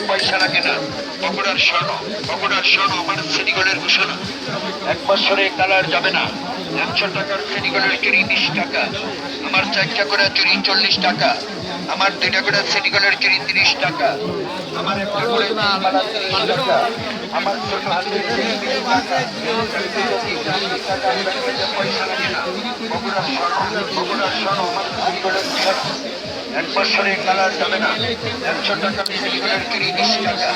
পয়সা লাগে না। বগুড়ার স্বর্ণ আমার সিটিগলের ঘোষণা। 1 বছরে কালার যাবে না। 100 টাকার সিটিগলের চুরি 20 টাকা। আমার 4টা করে চুরি 40 টাকা। আমার 2টা করে সিটিগলের চুরি 30 টাকা। আমার একটা করে মালা 30 টাকা। আমার ছোট হাতের চুরি 20 টাকা। পয়সা লাগে না। বগুড়ার স্বর্ণ আমার সিটিগলের ঘোষণা। 1 বছরে কালার যাবে না। 100 টাকার সিটিগলের চুরি 20 টাকা।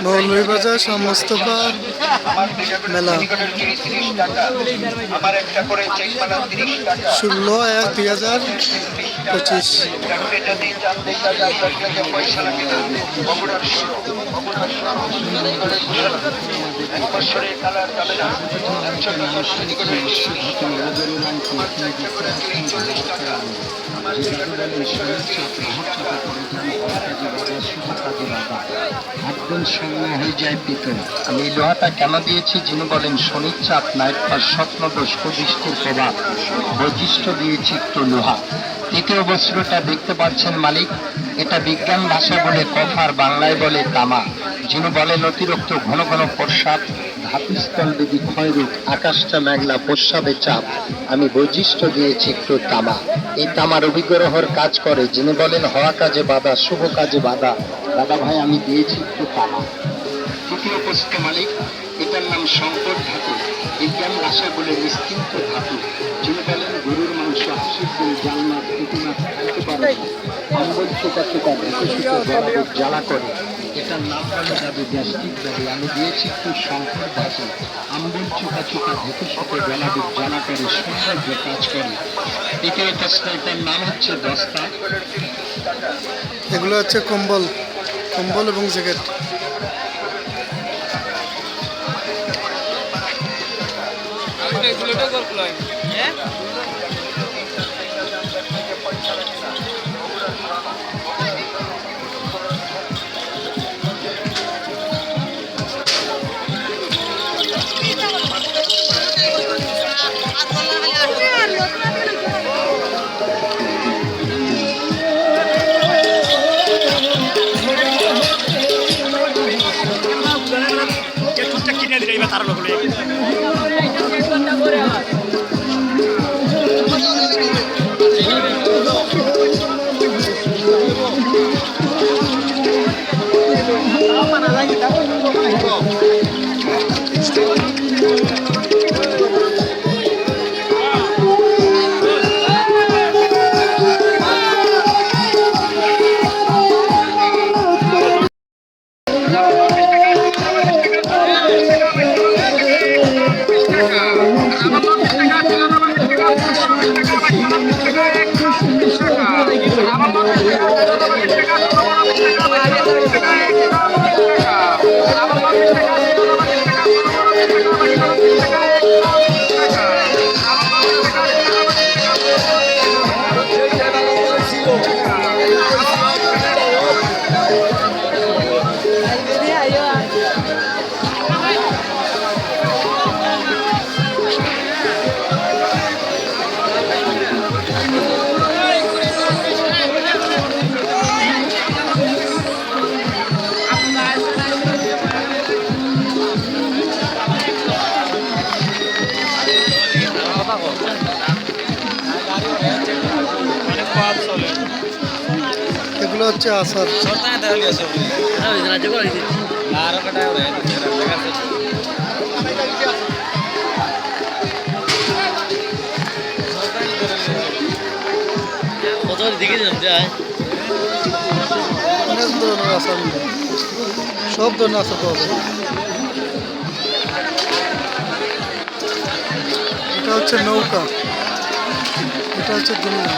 মৌলভীবাজার শাহ-মোস্তফা মেলা 16/1/2025। একদম শূন্য হয়ে যায় পিতল। আমি এই লোহাটা কেন দিয়েছি যিনি বলেন শনির চাপ নাইট বা স্বপ্নদোষ কুদৃষ্টির প্রভাব বৈশিষ্ট্য দিয়েছি একটু লোহা। তৃতীয় বস্ত্রটা দেখতে পাচ্ছেন মালিক, এটা বিজ্ঞান ভাষায় বলে কফার, বাংলায় বলে তামা। যিনি বলেন অতিরিক্ত ঘন ঘন প্রস্রাব, ধাতুস্থল বিধি ক্ষয়রূপ, আকাশটা মেঘলা, প্রস্রাবে চাপ, আমি বৈশিষ্ট্য দিয়েছি একটু তামা। এই তামার অভিগ্রহর কাজ করে যিনি বলেন হওয়া কাজে বাধা, শুভ কাজে বাধা। দাদা ভাই আমি দিয়েছি একটু তামা। তৃতীয় প্রশ্ন মালিক, এটার নাম শঙ্কর ধাতু, বিজ্ঞান ভাষায় বলে নিশ্চিন্ত ধাতু। যিনি বলেন গরুর মাংস, হাসির দিন জালমাত প্রতিমাত খাইতে পারে, অম্বল চোকা চোকা ভেতর জ্বালা করে, এটার নাম বলে যাবে গ্যাস্ট্রিক ব্যাধি। আমি দিয়েছি একটু শঙ্কর ধাতু, আম্বল চোকা চোকা ভেতর সাথে গলাবিদ জ্বালা করে, সৌন্দর্য কাজ করে। তৃতীয় প্রশ্ন, এটার নাম হচ্ছে দস্তা। এগুলো হচ্ছে কম্বল এবং জ্যাকেট। এগুলো হচ্ছে আচার। অনেক ধরনের আচার, সব ধরনের আচার পাওয়া যায়। এটা হচ্ছে নৌকা, এটা হচ্ছে দুনিয়া।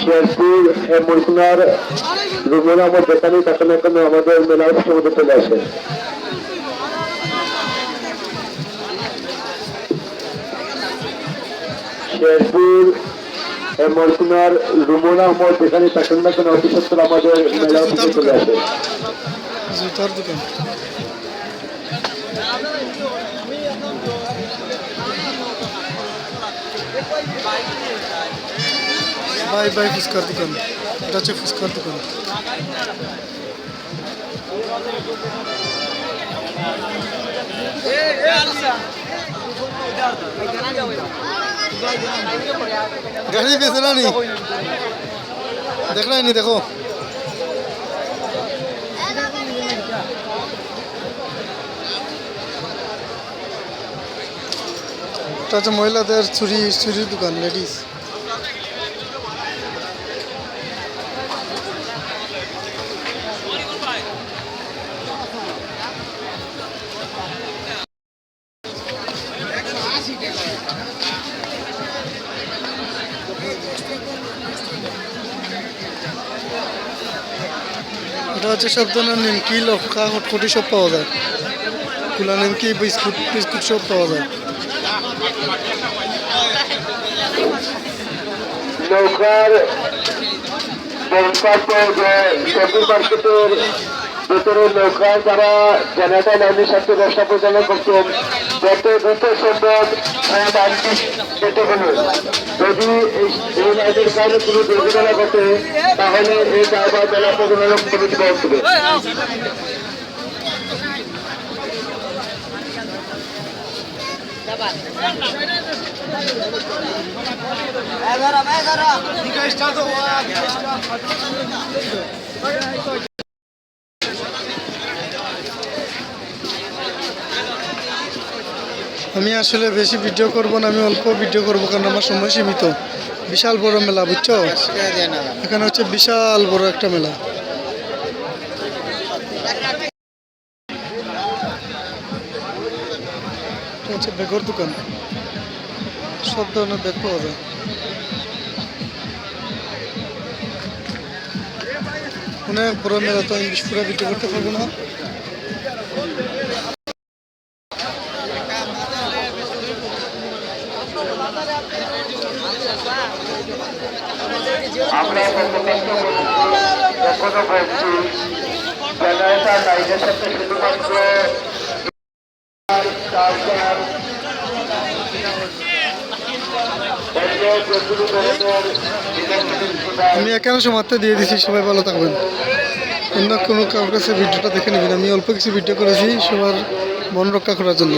শেরপুর মরকুনার রুমুল আহমদ বেতানি তখন এখন আমাদের মেলা অফিসের মধ্যে চলে আসে। শেরপুর মরকুনার রুমুল আহমদ বেতানি তখন এখন অফিসের আমাদের মেলা অফিসে চলে আসে। জুতার দোকান। বাই বাই ফুচকার দোকান। এটা হচ্ছে ফুচকার দোকান। গাড়ি বেছে না নি দেখ নি দেখো। এটা হচ্ছে মহিলাদের চুরির দোকান, লেডিস। এটা হচ্ছে সব ধরনের নিমকি, লটকা, হটপটি সব পাওয়া যায়। কুলা নিমকি, বিস্কুট সব পাওয়া যায়। নৌকার সবজি মার্কেটের ভিতরে নৌকা যারা জেনারেটর লাইনের সাথে ব্যবসা পরিচালনা করতেন, যত দ্রুত সম্ভব যেতে হলো। যদি এই লাইনের কারণে কোনো দুর্ঘটনা ঘটে তাহলে এই ড্রাইভার জেলা প্রশাসন কমিটি পৌঁছবে। আমি আসলে বেশি ভিডিও করব না, আমি অল্প ভিডিও করব কারণ আমার সময় সীমিত। বিশাল বড় মেলা, বুঝছো? এখানে হচ্ছে বিশাল বড় একটা মেলা। এটা হচ্ছে ব্যাগের দোকান, সব ধরনের ব্যাগ পাওয়া যায়। অনেক বড় মেলা, তো ইংলিশ পুরো ভিডিও করতে পারবো না। আমরা এখনো বলছি জেনারেটর লাইনের সাথে শুধুমাত্র আমি এখানে সমাপ্ত দিয়ে দিছি, সবাই ভালো থাকবেন। অন্য কোনো কারোর কাছে ভিডিওটা দেখে নেবেন। আমি অল্প কিছু ভিডিও করেছি সবার মন রক্ষা করার জন্য।